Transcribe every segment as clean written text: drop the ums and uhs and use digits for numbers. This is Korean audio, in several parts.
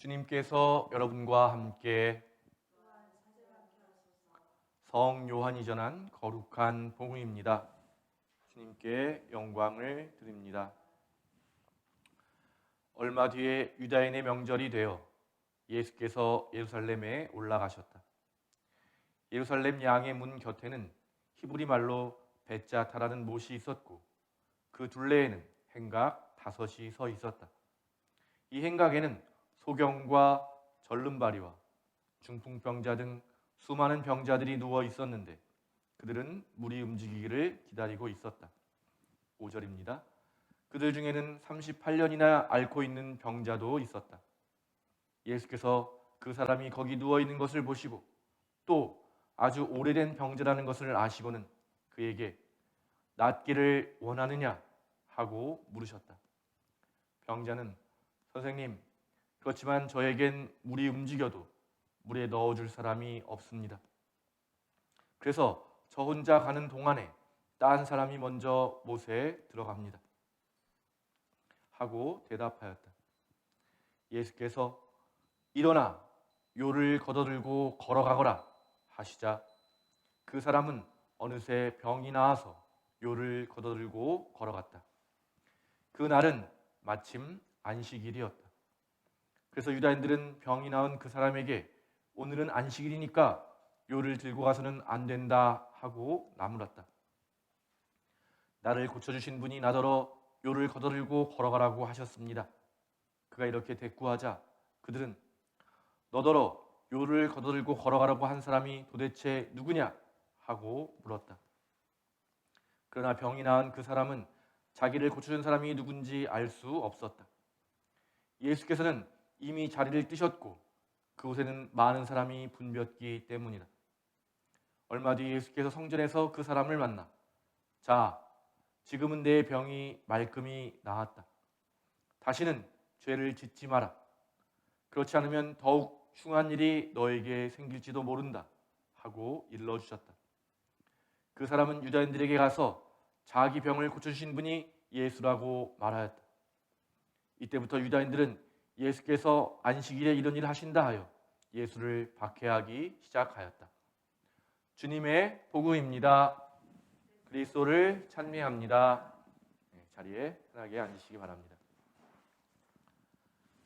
주님께서 여러분과 함께 성 요한이 전한 거룩한 복음입니다. 주님께 영광을 드립니다. 얼마 뒤에 유다인의 명절이 되어 예수께서 예루살렘에 올라가셨다. 예루살렘 양의 문 곁에는 히브리 말로 벳자타라는 못이 있었고 그 둘레에는 행각 5이 서 있었다. 이 행각에는 소경과 절름발이와 중풍병자 등 수많은 병자들이 누워 있었는데 그들은 물이 움직이기를 기다리고 있었다. 5절입니다. 그들 중에는 38년이나 앓고 있는 병자도 있었다. 예수께서 그 사람이 거기 누워 있는 것을 보시고 또 아주 오래된 병자라는 것을 아시고는 그에게 낫기를 원하느냐 하고 물으셨다. 병자는 선생님, 그렇지만 저에겐 물이 움직여도 물에 넣어줄 사람이 없습니다. 그래서 저 혼자 가는 동안에 딴 사람이 먼저 못에 들어갑니다. 하고 대답하였다. 예수께서 일어나 요를 걷어들고 걸어가거라 하시자 그 사람은 어느새 병이 나아서 요를 걷어들고 걸어갔다. 그날은 마침 안식일이었다. 그래서 유다인들은 병이 나은 그 사람에게 오늘은 안식일이니까 요를 들고 가서는 안 된다 하고 나무랐다. 나를 고쳐주신 분이 나더러 요를 걷어들고 걸어가라고 하셨습니다. 그가 이렇게 대꾸하자 그들은 너더러 요를 걷어들고 걸어가라고 한 사람이 도대체 누구냐 하고 물었다. 그러나 병이 나은 그 사람은 자기를 고쳐준 사람이 누군지 알 수 없었다. 예수께서는 이미 자리를 뜨셨고 그곳에는 많은 사람이 분볐기 때문이다. 얼마 뒤 예수께서 성전에서 그 사람을 만나 자, 지금은 내 병이 말끔히 나았다. 다시는 죄를 짓지 마라. 그렇지 않으면 더욱 흉한 일이 너에게 생길지도 모른다 하고 일러주셨다. 그 사람은 유다인들에게 가서 자기 병을 고쳐주신 분이 예수라고 말하였다. 이때부터 유다인들은 예수께서 안식일에 이런 일을 하신다 하여 예수를 박해하기 시작하였다. 주님의 복음입니다. 그리스도를 찬미합니다. 자리에 편하게 앉으시기 바랍니다.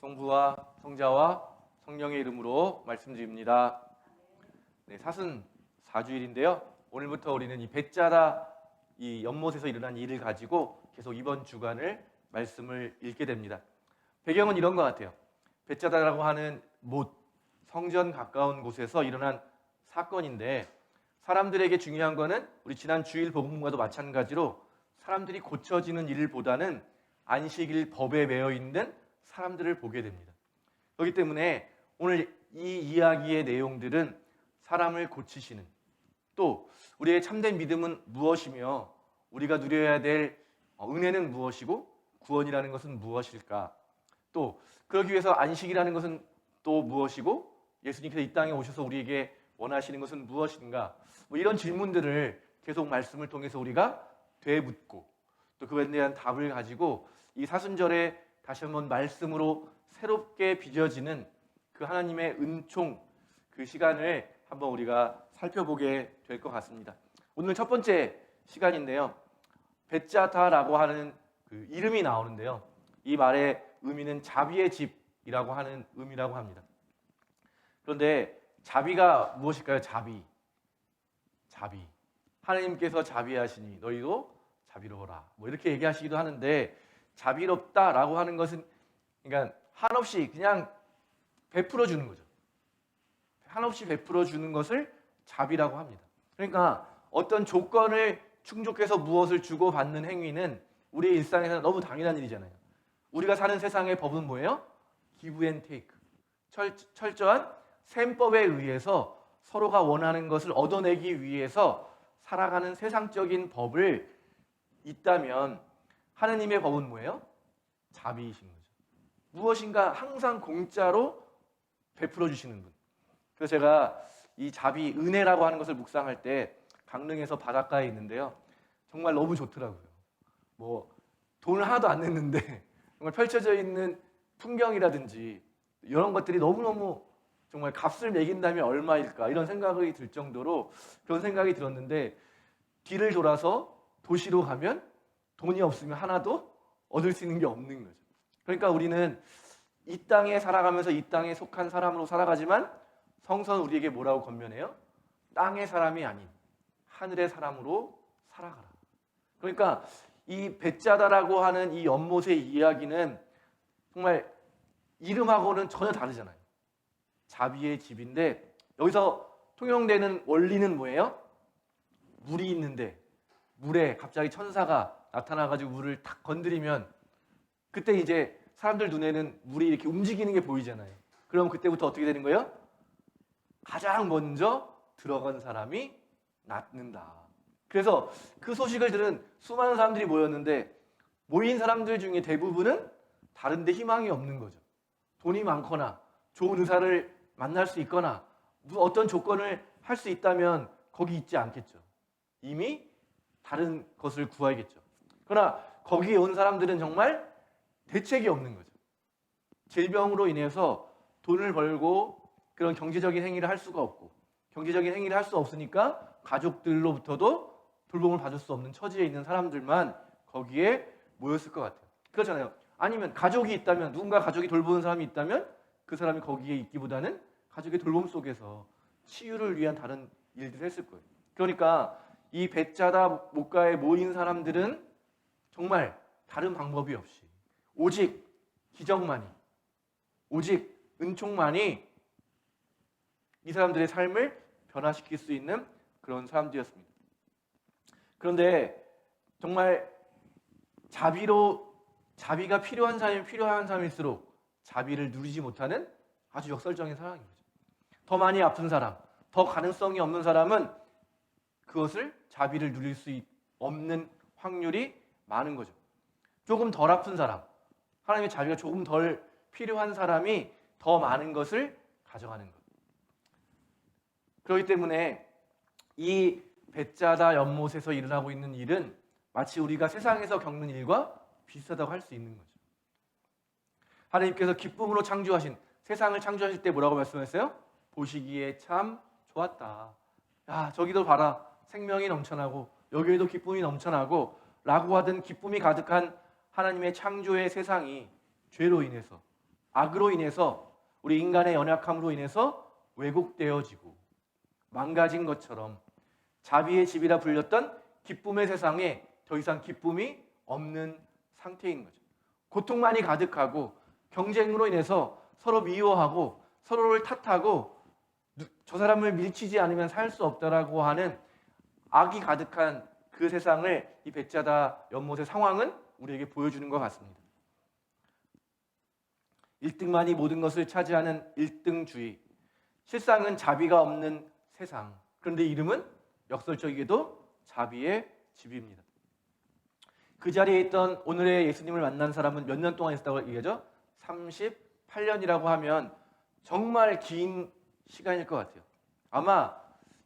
성부와 성자와 성령의 이름으로 말씀드립니다. 사순 4주일인데요. 오늘부터 우리는 이 벳자다 이 연못에서 일어난 일을 가지고 계속 이번 주간을 말씀을 읽게 됩니다. 배경은 이런 것 같아요. 벳자다라고 하는 못, 성전 가까운 곳에서 일어난 사건인데 사람들에게 중요한 거는 우리 지난 주일 복음과도 마찬가지로 사람들이 고쳐지는 일보다는 안식일 법에 매여 있는 사람들을 보게 됩니다. 그렇기 때문에 오늘 이 이야기의 내용들은 사람을 고치시는 또 우리의 참된 믿음은 무엇이며 우리가 누려야 될 은혜는 무엇이고 구원이라는 것은 무엇일까? 또 그러기 위해서 안식이라는 것은 또 무엇이고 예수님께서 이 땅에 오셔서 우리에게 원하시는 것은 무엇인가? 이런 질문들을 계속 말씀을 통해서 우리가 되묻고 또 그것에 대한 답을 가지고 이 사순절에 다시 한번 말씀으로 새롭게 빚어지는 그 하나님의 은총 그 시간을 한번 우리가 살펴보게 될 것 같습니다. 오늘 첫 번째 시간인데요. 벳자다라고 하는 그 이름이 나오는데요. 이 말의 의미는 자비의 집이라고 하는 의미라고 합니다. 그런데 자비가 무엇일까요? 자비. 하나님께서 자비하시니 너희도 자비로워라. 이렇게 얘기하시기도 하는데 자비롭다라고 하는 것은 그러니까 한없이 그냥 베풀어 주는 거죠. 한없이 베풀어 주는 것을 자비라고 합니다. 그러니까 어떤 조건을 충족해서 무엇을 주고받는 행위는 우리의 일상에서는 너무 당연한 일이잖아요. 우리가 사는 세상의 법은 뭐예요? give and take. 철저한 셈법에 의해서 서로가 원하는 것을 얻어내기 위해서 살아가는 세상적인 법을 있다면 하느님의 법은 뭐예요? 자비이신 거죠. 무엇인가 항상 공짜로 베풀어 주시는 분. 그래서 제가 이 자비, 은혜라고 하는 것을 묵상할 때 강릉에서 바닷가에 있는데요. 정말 너무 좋더라고요. 돈을 하나도 안 냈는데 정말 펼쳐져 있는 풍경이라든지 이런 것들이 너무너무 정말 값을 매긴다면 얼마일까 이런 생각이 들 정도로 그런 생각이 들었는데, 뒤를 돌아서 도시로 가면 돈이 없으면 하나도 얻을 수 있는 게 없는 거죠. 그러니까 우리는 이 땅에 살아가면서 이 땅에 속한 사람으로 살아가지만 성서는 우리에게 뭐라고 권면해요? 땅의 사람이 아닌 하늘의 사람으로 살아가라. 그러니까 이 벳자다라고 하는 이 연못의 이야기는 정말 이름하고는 전혀 다르잖아요. 자비의 집인데 여기서 통용되는 원리는 뭐예요? 물이 있는데 물에 갑자기 천사가 나타나가지고 물을 탁 건드리면 그때 이제 사람들 눈에는 물이 이렇게 움직이는 게 보이잖아요. 그럼 그때부터 어떻게 되는 거예요? 가장 먼저 들어간 사람이 낫는다. 그래서 그 소식을 들은 수많은 사람들이 모였는데 모인 사람들 중에 대부분은 다른 데 희망이 없는 거죠. 돈이 많거나 좋은 의사를 만날 수 있거나 어떤 조건을 할 수 있다면 거기 있지 않겠죠. 이미 다른 것을 구하겠죠. 그러나 거기에 온 사람들은 정말 대책이 없는 거죠. 질병으로 인해서 돈을 벌고 그런 경제적인 행위를 할 수가 없고, 경제적인 행위를 할 수 없으니까 가족들로부터도 돌봄을 받을 수 없는 처지에 있는 사람들만 거기에 모였을 것 같아요. 그렇잖아요. 아니면 가족이 있다면, 누군가 가족이 돌보는 사람이 있다면 그 사람이 거기에 있기보다는 가족의 돌봄 속에서 치유를 위한 다른 일들을 했을 거예요. 그러니까 이 벳자다 목가에 모인 사람들은 정말 다른 방법이 없이 오직 기적만이, 오직 은총만이 이 사람들의 삶을 변화시킬 수 있는 그런 사람들이었습니다. 그런데 정말 자비가 필요한 사람일수록 자비를 누리지 못하는 아주 역설적인 상황인 거죠. 더 많이 아픈 사람, 더 가능성이 없는 사람은 그것을 자비를 누릴 수 없는 확률이 많은 거죠. 조금 덜 아픈 사람, 하나님의 자비가 조금 덜 필요한 사람이 더 많은 것을 가져가는 것. 그렇기 때문에 이 벳자다 연못에서 일어나고 있는 일은 마치 우리가 세상에서 겪는 일과 비슷하다고 할 수 있는 거죠. 하나님께서 기쁨으로 창조하신, 세상을 창조하실 때 뭐라고 말씀하셨어요? 보시기에 참 좋았다. 야, 저기도 봐라. 생명이 넘쳐나고 여기에도 기쁨이 넘쳐나고 라고 하던 기쁨이 가득한 하나님의 창조의 세상이 죄로 인해서, 악으로 인해서, 우리 인간의 연약함으로 인해서 왜곡되어지고 망가진 것처럼 자비의 집이라 불렸던 기쁨의 세상에 더 이상 기쁨이 없는 상태인 거죠. 고통만이 가득하고 경쟁으로 인해서 서로 미워하고 서로를 탓하고 저 사람을 밀치지 않으면 살 수 없다라고 하는 악이 가득한 그 세상을 이 벳자다 연못의 상황은 우리에게 보여주는 것 같습니다. 1등만이 모든 것을 차지하는 1등주의, 실상은 자비가 없는 세상. 그런데 이름은 역설적이게도 자비의 집입니다. 그 자리에 있던 오늘의 예수님을 만난 사람은 몇 년 동안 있었다고 얘기하죠? 38년이라고 하면 정말 긴 시간일 것 같아요. 아마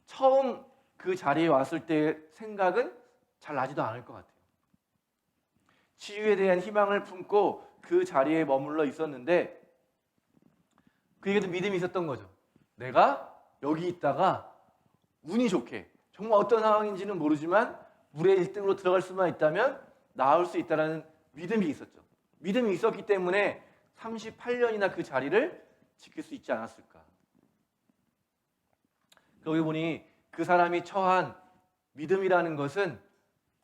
처음 그 자리에 왔을 때의 생각은 잘 나지도 않을 것 같아요. 치유에 대한 희망을 품고 그 자리에 머물러 있었는데 그에게도 믿음이 있었던 거죠. 내가 여기 있다가 운이 좋게, 정말 어떤 상황인지는 모르지만 물의 1등으로 들어갈 수만 있다면 나올 수 있다는 믿음이 있었죠. 믿음이 있었기 때문에 38년이나 그 자리를 지킬 수 있지 않았을까. 여기 보니 그 사람이 처한 믿음이라는 것은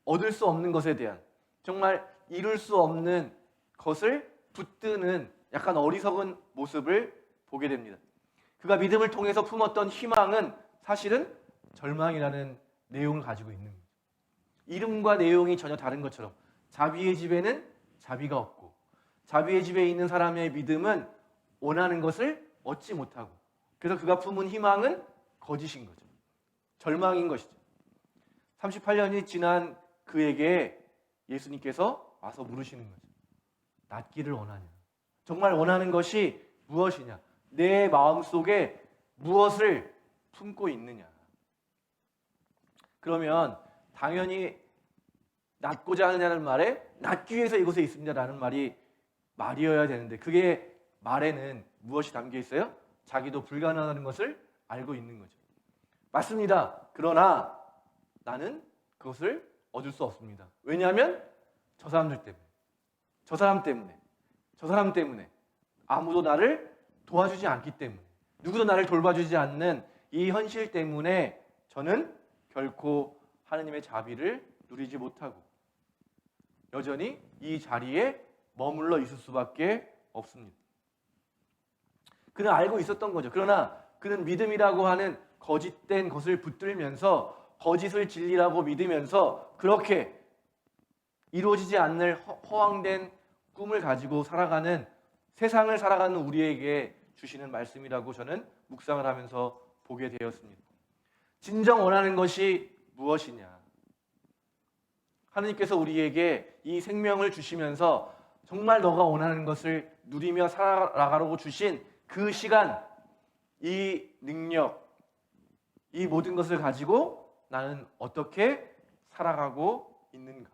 얻을 수 없는 것에 대한, 정말 이룰 수 없는 것을 붙드는 약간 어리석은 모습을 보게 됩니다. 그가 믿음을 통해서 품었던 희망은 사실은 절망이라는 내용을 가지고 있는 거죠. 이름과 내용이 전혀 다른 것처럼 자비의 집에는 자비가 없고, 자비의 집에 있는 사람의 믿음은 원하는 것을 얻지 못하고, 그래서 그가 품은 희망은 거짓인 거죠. 절망인 것이죠. 38년이 지난 그에게 예수님께서 와서 물으시는 거죠. 낫기를 원하냐? 정말 원하는 것이 무엇이냐? 내 마음속에 무엇을 품고 있느냐? 그러면 당연히 낫고자 하느냐는 말에 낫기 위해서 이곳에 있습니다라는 말이어야 되는데 그게 말에는 무엇이 담겨 있어요? 자기도 불가능하다는 것을 알고 있는 거죠. 맞습니다. 그러나 나는 그것을 얻을 수 없습니다. 왜냐하면 저 사람들 때문에, 저 사람 때문에, 저 사람 때문에 아무도 나를 도와주지 않기 때문에, 누구도 나를 돌봐주지 않는 이 현실 때문에 저는 결코 하느님의 자비를 누리지 못하고 여전히 이 자리에 머물러 있을 수밖에 없습니다. 그는 알고 있었던 거죠. 그러나 그는 믿음이라고 하는 거짓된 것을 붙들면서 거짓을 진리라고 믿으면서 그렇게 이루어지지 않는 허황된 꿈을 가지고 살아가는, 세상을 살아가는 우리에게 주시는 말씀이라고 저는 묵상을 하면서 보게 되었습니다. 진정 원하는 것이 무엇이냐? 하느님께서 우리에게 이 생명을 주시면서 정말 너가 원하는 것을 누리며 살아가라고 주신 그 시간, 이 능력, 이 모든 것을 가지고 나는 어떻게 살아가고 있는가?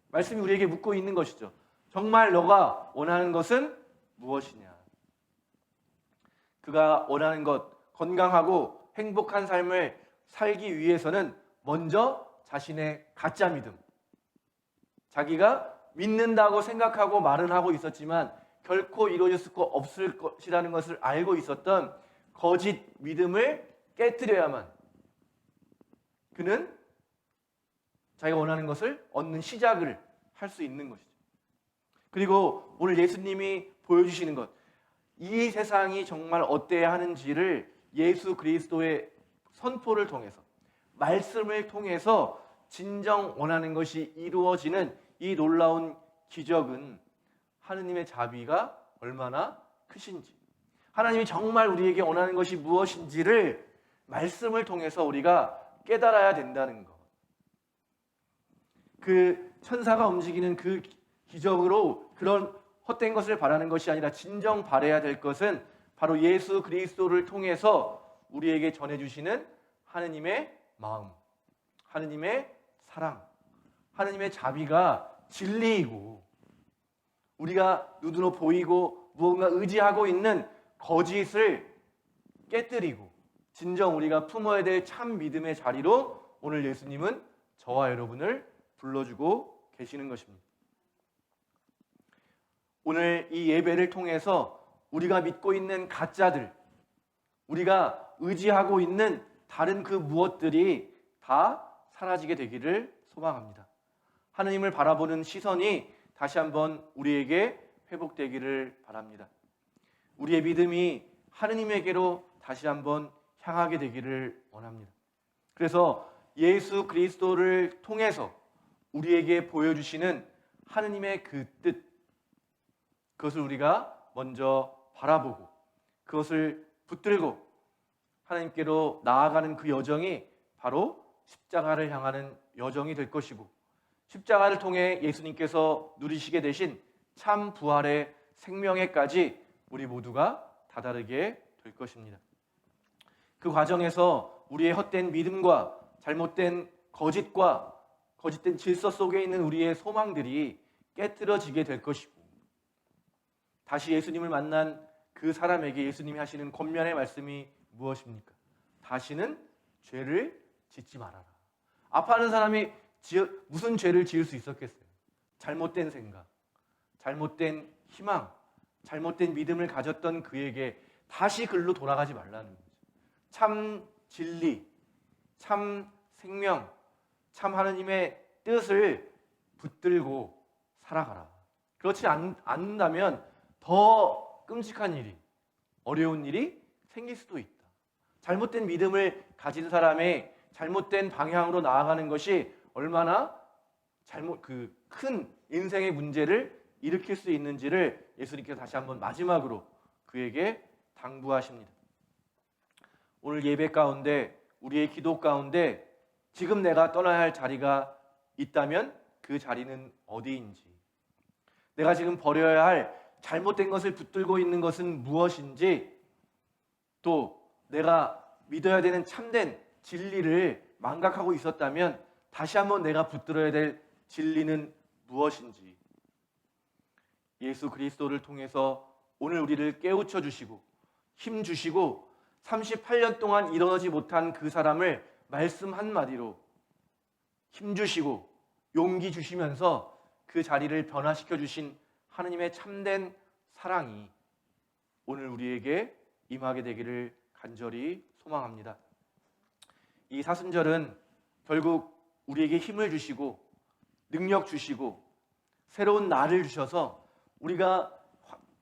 말씀이 우리에게 묻고 있는 것이죠. 정말 너가 원하는 것은 무엇이냐? 그가 원하는 것, 건강하고 행복한 삶을 살기 위해서는 먼저 자신의 가짜 믿음, 자기가 믿는다고 생각하고 말은 하고 있었지만 결코 이루어질 수 없을 것이라는 것을 알고 있었던 거짓 믿음을 깨뜨려야만 그는 자기가 원하는 것을 얻는 시작을 할 수 있는 것이죠. 그리고 오늘 예수님이 보여주시는 것, 이 세상이 정말 어때야 하는지를 예수 그리스도의 선포를 통해서, 말씀을 통해서 진정 원하는 것이 이루어지는 이 놀라운 기적은 하느님의 자비가 얼마나 크신지, 하나님이 정말 우리에게 원하는 것이 무엇인지를 말씀을 통해서 우리가 깨달아야 된다는 것. 그 천사가 움직이는 그 기적으로 그런 헛된 것을 바라는 것이 아니라 진정 바라야 될 것은 바로 예수 그리스도를 통해서 우리에게 전해주시는 하느님의 마음, 하느님의 사랑, 하느님의 자비가 진리이고, 우리가 눈으로 보이고 무언가 의지하고 있는 거짓을 깨뜨리고 진정 우리가 품어야 될 참 믿음의 자리로 오늘 예수님은 저와 여러분을 불러주고 계시는 것입니다. 오늘 이 예배를 통해서 우리가 믿고 있는 가짜들, 우리가 의지하고 있는 다른 그 무엇들이 다 사라지게 되기를 소망합니다. 하느님을 바라보는 시선이 다시 한번 우리에게 회복되기를 바랍니다. 우리의 믿음이 하느님에게로 다시 한번 향하게 되기를 원합니다. 그래서 예수 그리스도를 통해서 우리에게 보여주시는 하느님의 그 뜻, 그것을 우리가 먼저 바라보고 그것을 붙들고 하나님께로 나아가는 그 여정이 바로 십자가를 향하는 여정이 될 것이고, 십자가를 통해 예수님께서 누리시게 되신 참 부활의 생명에까지 우리 모두가 다다르게 될 것입니다. 그 과정에서 우리의 헛된 믿음과 잘못된 거짓과 거짓된 질서 속에 있는 우리의 소망들이 깨트려지게 될 것이고, 다시 예수님을 만난 그 사람에게 예수님이 하시는 권면의 말씀이 무엇입니까? 다시는 죄를 짓지 말아라. 아파하는 사람이 무슨 죄를 지을 수 있었겠어요? 잘못된 생각, 잘못된 희망, 잘못된 믿음을 가졌던 그에게 다시 글로 돌아가지 말라는 거죠. 참 진리, 참 생명, 참 하느님의 뜻을 붙들고 살아가라. 그렇지 않는다면 더 끔찍한 일이, 어려운 일이 생길 수도 있다. 잘못된 믿음을 가진 사람의 잘못된 방향으로 나아가는 것이 얼마나 큰 인생의 문제를 일으킬 수 있는지를 예수님께서 다시 한번 마지막으로 그에게 당부하십니다. 오늘 예배 가운데, 우리의 기도 가운데 지금 내가 떠나야 할 자리가 있다면 그 자리는 어디인지, 내가 지금 버려야 할 잘못된 것을 붙들고 있는 것은 무엇인지, 또 내가 믿어야 되는 참된 진리를 망각하고 있었다면 다시 한번 내가 붙들어야 될 진리는 무엇인지, 예수 그리스도를 통해서 오늘 우리를 깨우쳐 주시고 힘 주시고 38년 동안 일어나지 못한 그 사람을 말씀 한마디로 힘 주시고 용기 주시면서 그 자리를 변화시켜 주신 하느님의 참된 사랑이 오늘 우리에게 임하게 되기를 간절히 소망합니다. 이 사순절은 결국 우리에게 힘을 주시고 능력 주시고 새로운 날을 주셔서 우리가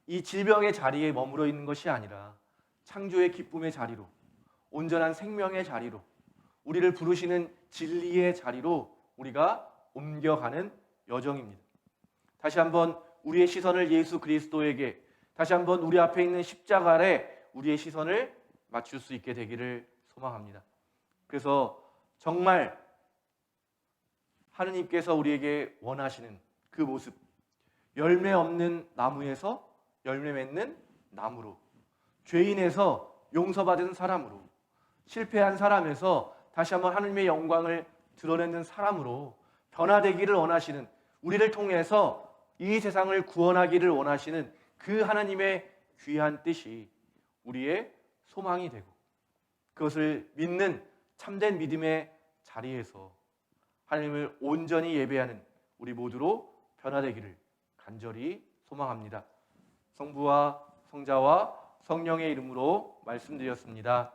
이 질병의 자리에 머물러 있는 것이 아니라 창조의 기쁨의 자리로, 온전한 생명의 자리로, 우리를 부르시는 진리의 자리로 우리가 옮겨가는 여정입니다. 다시 한번 우리의 시선을 예수 그리스도에게, 다시 한번 우리 앞에 있는 십자가 아래 우리의 시선을 맞출 수 있게 되기를 소망합니다. 그래서 정말 하느님께서 우리에게 원하시는 그 모습, 열매 없는 나무에서 열매 맺는 나무로, 죄인에서 용서받은 사람으로, 실패한 사람에서 다시 한번 하느님의 영광을 드러내는 사람으로 변화되기를 원하시는, 우리를 통해서 이 세상을 구원하기를 원하시는 그 하나님의 귀한 뜻이 우리의 소망이 되고, 그것을 믿는 참된 믿음의 자리에서 하나님을 온전히 예배하는 우리 모두로 변화되기를 간절히 소망합니다. 성부와 성자와 성령의 이름으로 말씀드렸습니다.